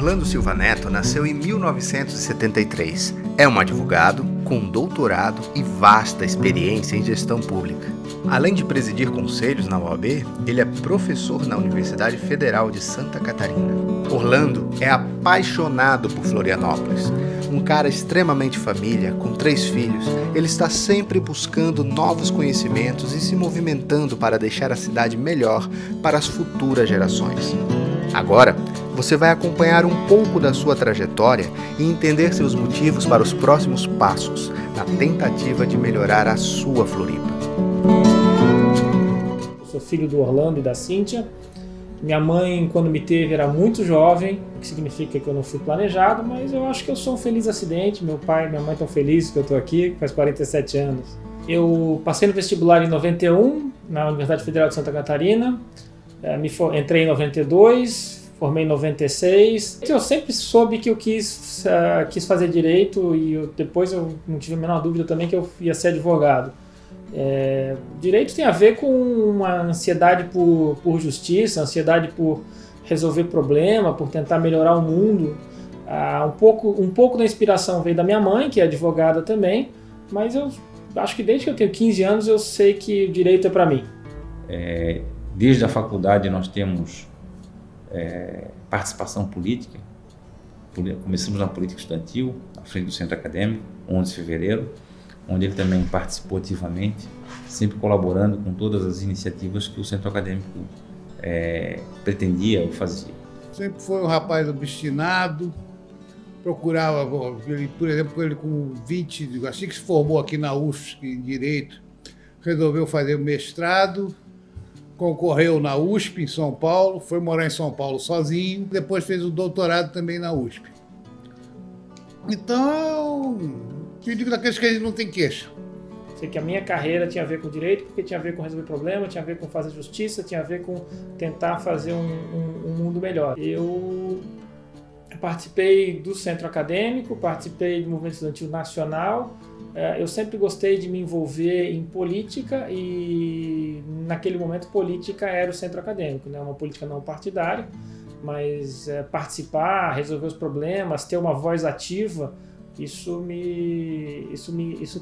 Orlando Silva Neto nasceu em 1973. É um advogado com doutorado e vasta experiência em gestão pública. Além de presidir conselhos na OAB, ele é professor na Universidade Federal de Santa Catarina. Orlando é apaixonado por Florianópolis. Um cara extremamente família, com 3 filhos, ele está sempre buscando novos conhecimentos e se movimentando para deixar a cidade melhor para as futuras gerações. Agora, você vai acompanhar um pouco da sua trajetória e entender seus motivos para os próximos passos, na tentativa de melhorar a sua Floripa. Eu sou filho do Orlando e da Cíntia. Minha mãe, quando me teve, era muito jovem, o que significa que eu não fui planejado, mas eu acho que eu sou um feliz acidente. Meu pai e minha mãe estão felizes que eu estou aqui, faz 47 anos. Eu passei no vestibular em 91, na Universidade Federal de Santa Catarina. Entrei em 92, formei em 96. Eu sempre soube que eu quis fazer direito e depois eu não tive a menor dúvida também que eu ia ser advogado. Direito tem a ver com uma ansiedade por justiça, ansiedade por resolver problema, por tentar melhorar o mundo. Um pouco da inspiração veio da minha mãe, que é advogada também, mas eu acho que desde que eu tenho 15 anos eu sei que direito é para mim. Desde a faculdade nós temos participação política. Começamos na política estudantil, à frente do centro acadêmico, 11 de fevereiro, onde ele também participou ativamente, sempre colaborando com todas as iniciativas que o centro acadêmico pretendia ou fazia. Sempre foi um rapaz obstinado, procurava, por exemplo, ele com 20, assim que se formou aqui na UFSC em Direito, resolveu fazer o mestrado, concorreu na USP em São Paulo, foi morar em São Paulo sozinho, depois fez o doutorado também na USP. Então, eu digo daqueles que a gente não tem queixa. Sei que a minha carreira tinha a ver com direito, porque tinha a ver com resolver problema, tinha a ver com fazer justiça, tinha a ver com tentar fazer um mundo melhor. Eu participei do centro acadêmico, participei do movimento estudantil nacional. Eu sempre gostei de me envolver em política e naquele momento política era o centro acadêmico, né? Uma política não partidária, mas participar, resolver os problemas, ter uma voz ativa, isso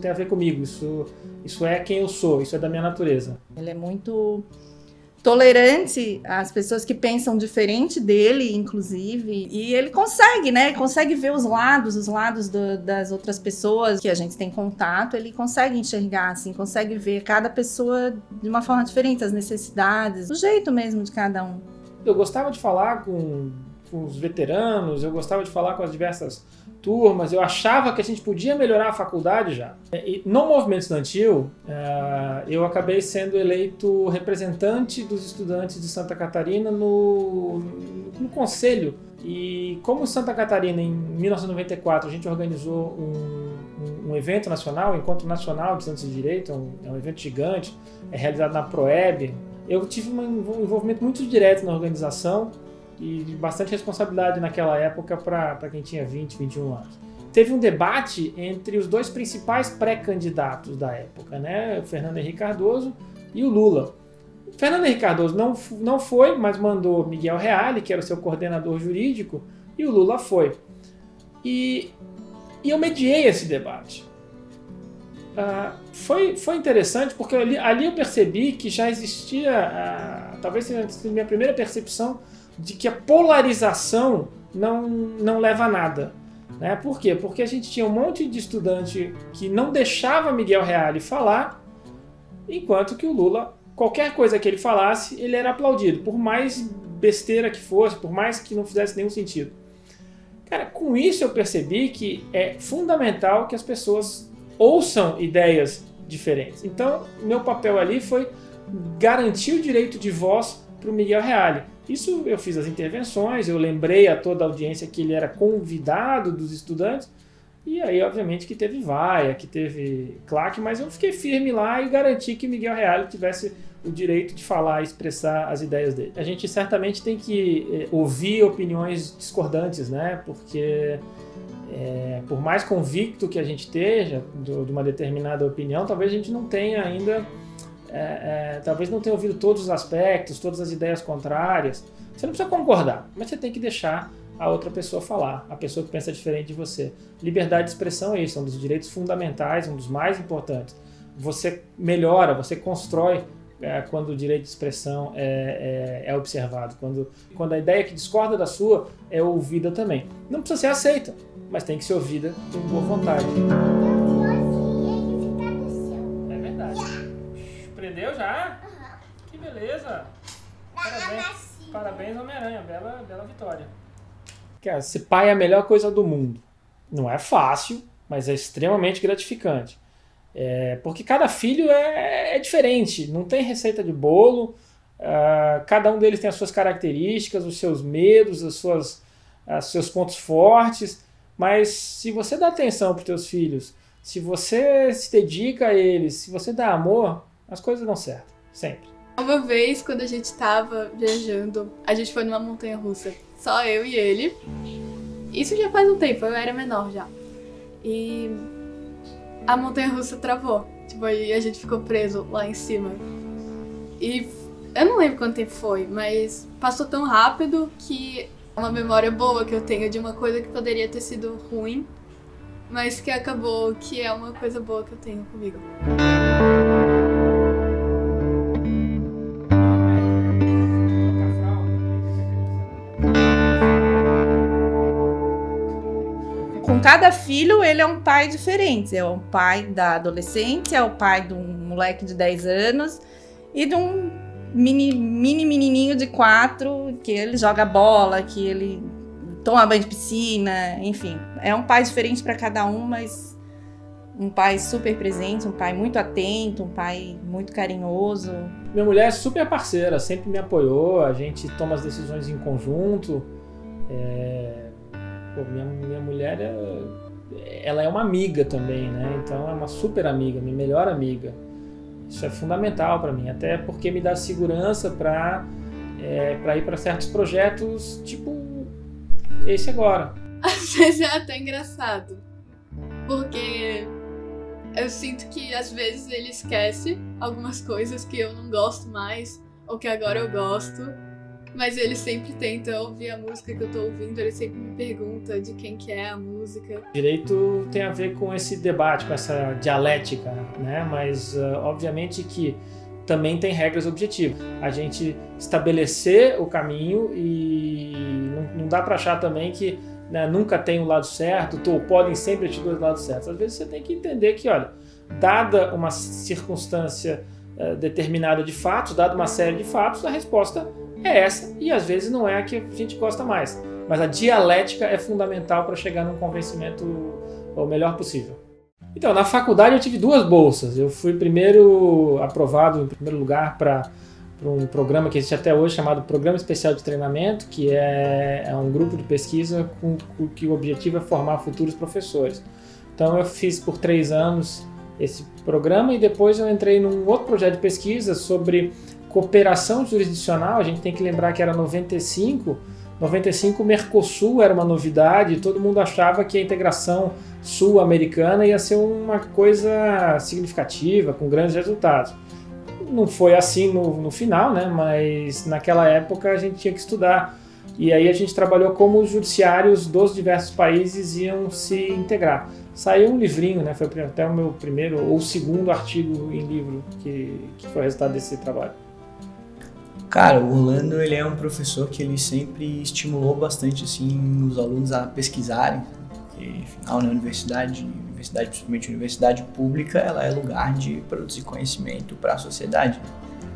tem a ver comigo, isso é quem eu sou, isso é da minha natureza. Ele é muito tolerante às pessoas que pensam diferente dele, inclusive, e ele consegue, né? Consegue ver os lados das outras pessoas que a gente tem contato, ele consegue enxergar, assim, consegue ver cada pessoa de uma forma diferente, as necessidades, o jeito mesmo de cada um. Eu gostava de falar com os veteranos, eu gostava de falar com as diversas turmas, eu achava que a gente podia melhorar a faculdade já. E no movimento estudantil, eu acabei sendo eleito representante dos estudantes de Santa Catarina no conselho. E como Santa Catarina, em 1994, a gente organizou um evento nacional, um Encontro Nacional de Estudantes de Direito, é um evento gigante, é realizado na Proeb. Eu tive um envolvimento muito direto na organização e bastante responsabilidade naquela época para quem tinha 20, 21 anos. Teve um debate entre os 2 principais pré-candidatos da época, né? O Fernando Henrique Cardoso e o Lula. O Fernando Henrique Cardoso não foi, mas mandou Miguel Reale, que era o seu coordenador jurídico, e o Lula foi. E eu mediei esse debate. Foi interessante porque ali eu percebi que já existia, talvez seja a minha primeira percepção, de que a polarização não leva a nada. Né? Por quê? Porque a gente tinha um monte de estudante que não deixava Miguel Reale falar, enquanto que o Lula, qualquer coisa que ele falasse, ele era aplaudido, por mais besteira que fosse, por mais que não fizesse nenhum sentido. Cara, com isso eu percebi que é fundamental que as pessoas ouçam ideias diferentes. Então, meu papel ali foi garantir o direito de voz para o Miguel Reale. Isso eu fiz as intervenções, eu lembrei a toda a audiência que ele era convidado dos estudantes, e aí obviamente que teve vaia, que teve claque, mas eu fiquei firme lá e garanti que Miguel Reale tivesse o direito de falar e expressar as ideias dele. A gente certamente tem que ouvir opiniões discordantes, né? Porque por mais convicto que a gente esteja de uma determinada opinião, talvez a gente não tenha ainda talvez não tenha ouvido todos os aspectos, todas as ideias contrárias. Você não precisa concordar, mas você tem que deixar a outra pessoa falar, a pessoa que pensa diferente de você. Liberdade de expressão é isso, é um dos direitos fundamentais, um dos mais importantes. Você melhora, você constrói quando o direito de expressão é observado, quando a ideia que discorda da sua é ouvida também. Não precisa ser aceita, mas tem que ser ouvida com boa vontade. É verdade. Prendeu já? Que beleza! Parabéns, Homem-Aranha. Bela vitória. Ser pai é a melhor coisa do mundo. Não é fácil, mas é extremamente gratificante. Porque cada filho é diferente. Não tem receita de bolo. Cada um deles tem as suas características, os seus medos, os seus pontos fortes. Mas se você dá atenção para os teus filhos, se você se dedica a eles, se você dá amor, as coisas dão certo. Sempre. Uma vez, quando a gente estava viajando, a gente foi numa montanha-russa, só eu e ele. Isso já faz um tempo, eu era menor já. E a montanha-russa travou, e a gente ficou preso lá em cima. E eu não lembro quanto tempo foi, mas passou tão rápido que é uma memória boa que eu tenho de uma coisa que poderia ter sido ruim, mas que acabou, que é uma coisa boa que eu tenho comigo. Com cada filho, ele é um pai diferente. É o pai da adolescente, é o pai de um moleque de 10 anos e de um menininho de 4, que ele joga bola, que ele toma banho de piscina, enfim. É um pai diferente para cada um, mas um pai super presente, um pai muito atento, um pai muito carinhoso. Minha mulher é super parceira, sempre me apoiou, a gente toma as decisões em conjunto. Minha mulher, ela é uma amiga também, né? Então é uma super amiga, minha melhor amiga. Isso é fundamental para mim, até porque me dá segurança para ir para certos projetos, tipo esse agora. Às vezes é até engraçado, porque eu sinto que às vezes ele esquece algumas coisas que eu não gosto mais, ou que agora eu gosto. Mas ele sempre tenta ouvir a música que eu tô ouvindo, ele sempre me pergunta de quem que é a música. Direito tem a ver com esse debate, com essa dialética, né? Mas obviamente que também tem regras objetivas. A gente estabelecer o caminho e não dá para achar também que, né, nunca tem um lado certo, ou podem sempre ter dois lados certos. Às vezes você tem que entender que, olha, dada uma circunstância determinada de fatos, dada uma série de fatos, a resposta é essa, e às vezes não é a que a gente gosta mais. Mas a dialética é fundamental para chegar num convencimento o melhor possível. Então, na faculdade eu tive 2 bolsas. Eu fui primeiro aprovado, em primeiro lugar, para um programa que existe até hoje, chamado Programa Especial de Treinamento, que é um grupo de pesquisa que o objetivo é formar futuros professores. Então eu fiz por 3 anos esse programa e depois eu entrei num outro projeto de pesquisa sobre cooperação jurisdicional. A gente tem que lembrar que era 95 o Mercosul era uma novidade, todo mundo achava que a integração sul-americana ia ser uma coisa significativa, com grandes resultados. Não foi assim no final, né? Mas naquela época a gente tinha que estudar. E aí a gente trabalhou como os judiciários dos diversos países iam se integrar. Saiu um livrinho, né? Foi até o meu primeiro ou segundo artigo em livro que foi o resultado desse trabalho. Cara, o Orlando, ele é um professor que ele sempre estimulou bastante assim, os alunos a pesquisarem, porque afinal na universidade, principalmente universidade pública, ela é lugar de produzir conhecimento para a sociedade.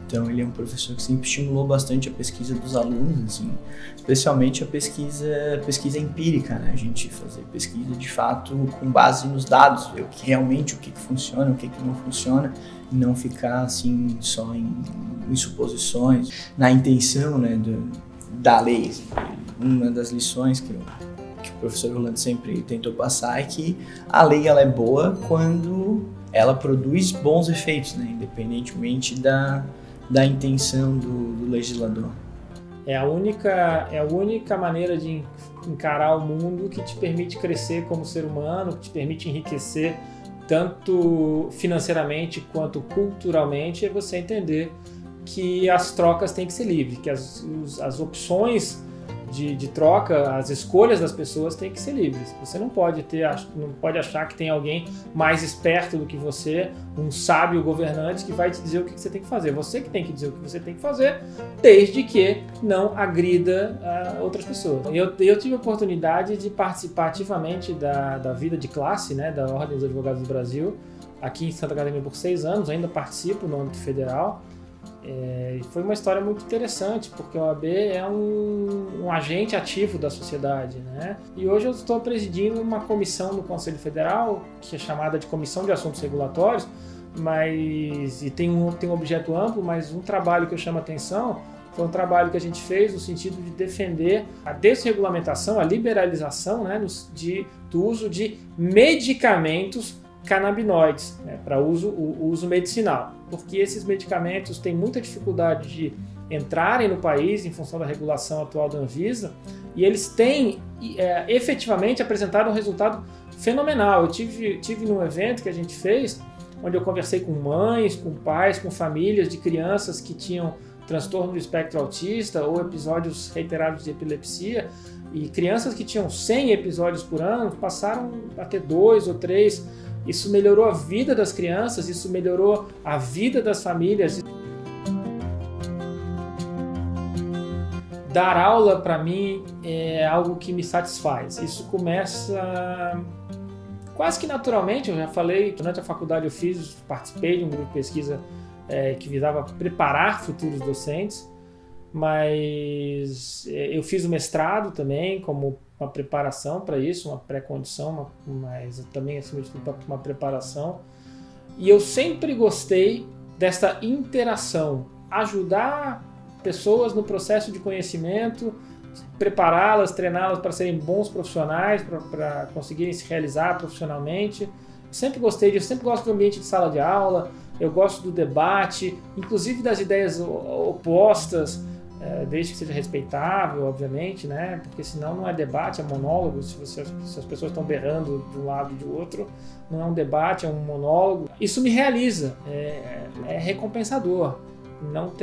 Então ele é um professor que sempre estimulou bastante a pesquisa dos alunos, assim, especialmente a pesquisa empírica, né? A gente fazer pesquisa de fato com base nos dados, ver o que funciona, o que não funciona, e não ficar assim só em suposições, na intenção, né, da lei. Uma das lições que o professor Orlando sempre tentou passar é que a lei ela é boa quando ela produz bons efeitos, né, independentemente da intenção do legislador. É a única maneira de encarar o mundo que te permite crescer como ser humano, que te permite enriquecer tanto financeiramente quanto culturalmente, é você entender que as trocas têm que ser livres, que as opções de troca, as escolhas das pessoas têm que ser livres. Você não pode achar que tem alguém mais esperto do que você, um sábio governante que vai te dizer o que você tem que fazer. Você que tem que dizer o que você tem que fazer, desde que não agrida outras pessoas. Eu tive a oportunidade de participar ativamente da vida de classe, né, da Ordem dos Advogados do Brasil, aqui em Santa Catarina por 6 anos, ainda participo no âmbito federal. Foi uma história muito interessante, porque a OAB é um agente ativo da sociedade, né? E hoje eu estou presidindo uma comissão no Conselho Federal, que é chamada de Comissão de Assuntos Regulatórios, e tem um objeto amplo, mas um trabalho que eu chamo a atenção foi um trabalho que a gente fez no sentido de defender a desregulamentação, a liberalização, né, do uso de medicamentos canabinoides, né, para o uso medicinal, porque esses medicamentos têm muita dificuldade de entrarem no país em função da regulação atual da Anvisa, e eles têm efetivamente apresentado um resultado fenomenal. Eu tive num evento que a gente fez, onde eu conversei com mães, com pais, com famílias de crianças que tinham transtorno do espectro autista ou episódios reiterados de epilepsia, e crianças que tinham 100 episódios por ano passaram a ter 2 ou 3. Isso melhorou a vida das crianças, isso melhorou a vida das famílias. Dar aula, para mim, é algo que me satisfaz. Isso começa quase que naturalmente. Eu já falei, durante a faculdade participei de um grupo de pesquisa que visava preparar futuros docentes, mas eu fiz o mestrado também como uma preparação para isso, uma pré-condição, mas também, acima de tudo, uma preparação. E eu sempre gostei dessa interação, ajudar pessoas no processo de conhecimento, prepará-las, treiná-las para serem bons profissionais, para conseguirem se realizar profissionalmente. Sempre gostei disso, sempre gosto do ambiente de sala de aula, eu gosto do debate, inclusive das ideias opostas, desde que seja respeitável, obviamente, né? Porque senão não é debate, é monólogo. Se as pessoas estão berrando de um lado e de outro, não é um debate, é um monólogo. Isso me realiza, é recompensador. Não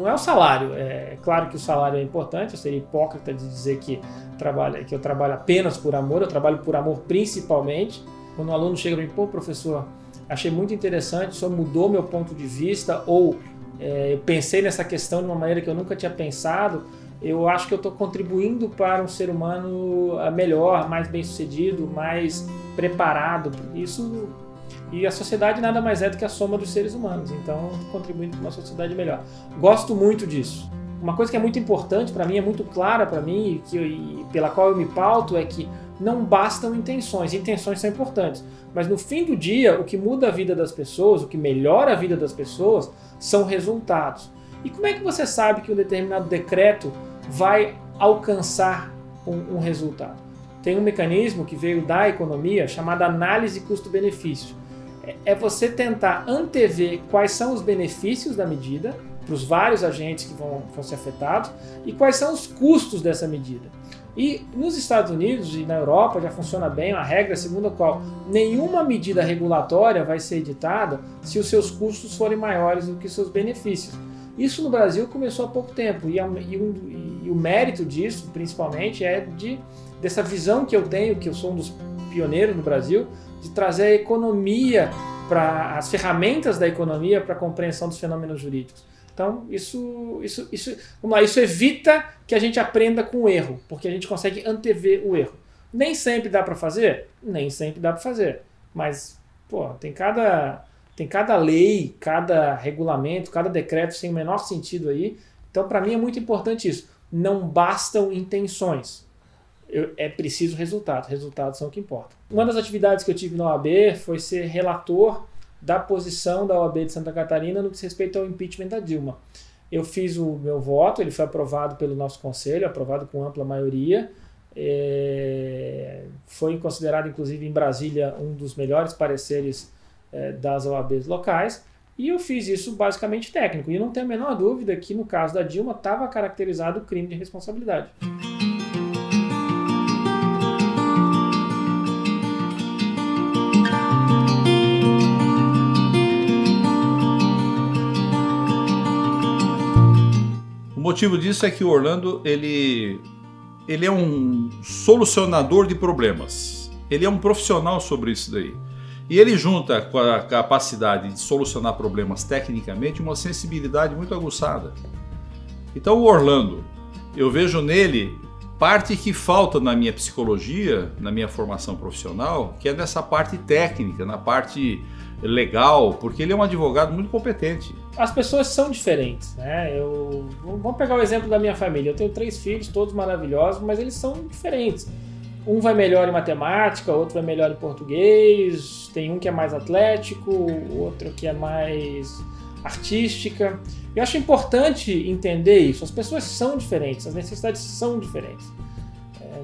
é o salário. É claro que o salário é importante, eu seria hipócrita de dizer que eu trabalho apenas por amor, eu trabalho por amor principalmente. Quando um aluno chega para mim, pô, professor, achei muito interessante, o senhor mudou meu ponto de vista, ou eu pensei nessa questão de uma maneira que eu nunca tinha pensado, eu acho que eu estou contribuindo para um ser humano melhor, mais bem-sucedido, mais preparado. Isso, e a sociedade nada mais é do que a soma dos seres humanos, então contribuindo para uma sociedade melhor. Gosto muito disso. Uma coisa que é muito importante para mim, é muito clara para mim, e pela qual eu me pauto, é que não bastam intenções. Intenções são importantes, mas no fim do dia, o que muda a vida das pessoas, o que melhora a vida das pessoas, são resultados. E como é que você sabe que um determinado decreto vai alcançar um resultado? Tem um mecanismo que veio da economia chamado análise custo-benefício. É você tentar antever quais são os benefícios da medida para os vários agentes que vão ser afetados e quais são os custos dessa medida. E nos Estados Unidos e na Europa já funciona bem a regra segundo a qual nenhuma medida regulatória vai ser editada se os seus custos forem maiores do que os seus benefícios. Isso no Brasil começou há pouco tempo e o mérito disso, principalmente, dessa visão que eu tenho, que eu sou um dos pioneiros no Brasil, de trazer a economia, as ferramentas da economia para a compreensão dos fenômenos jurídicos. Então, isso evita que a gente aprenda com o erro, porque a gente consegue antever o erro. Nem sempre dá para fazer? Nem sempre dá para fazer. Mas, tem cada lei, cada regulamento, cada decreto sem o menor sentido aí. Então, para mim é muito importante isso. Não bastam intenções. É preciso resultados. Resultados são o que importa. Uma das atividades que eu tive na OAB foi ser relator da posição da OAB de Santa Catarina no que diz respeito ao impeachment da Dilma. Eu fiz o meu voto, ele foi aprovado pelo nosso conselho, aprovado com ampla maioria. Foi considerado, inclusive, em Brasília, um dos melhores pareceres das OABs locais. E eu fiz isso basicamente técnico. E não tenho a menor dúvida que, no caso da Dilma, estava caracterizado o crime de responsabilidade. O motivo disso é que o Orlando, ele é um solucionador de problemas. Ele é um profissional sobre isso daí. E ele junta com a capacidade de solucionar problemas tecnicamente uma sensibilidade muito aguçada. Então o Orlando, eu vejo nele parte que falta na minha psicologia, na minha formação profissional, que é nessa parte técnica, na parte legal, porque ele é um advogado muito competente. As pessoas são diferentes, né? Vamos pegar o exemplo da minha família. Eu tenho 3 filhos, todos maravilhosos, mas eles são diferentes. Um vai melhor em matemática, outro vai melhor em português, tem um que é mais atlético, outro que é mais artística. Eu acho importante entender isso. As pessoas são diferentes, as necessidades são diferentes.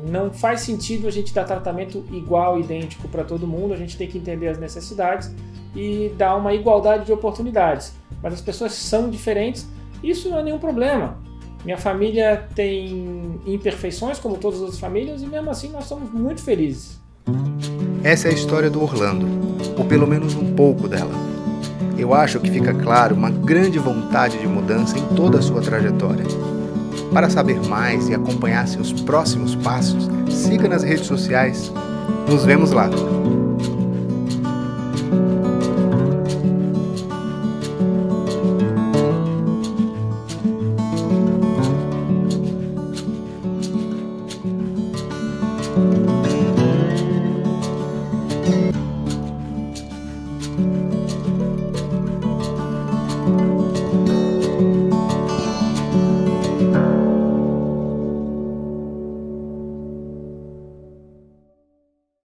Não faz sentido a gente dar tratamento igual, idêntico para todo mundo. A gente tem que entender as necessidades e dar uma igualdade de oportunidades. Mas as pessoas são diferentes, isso não é nenhum problema. Minha família tem imperfeições, como todas as outras famílias, e mesmo assim nós somos muito felizes. Essa é a história do Orlando, ou pelo menos um pouco dela. Eu acho que fica claro uma grande vontade de mudança em toda a sua trajetória. Para saber mais e acompanhar seus próximos passos, siga nas redes sociais. Nos vemos lá!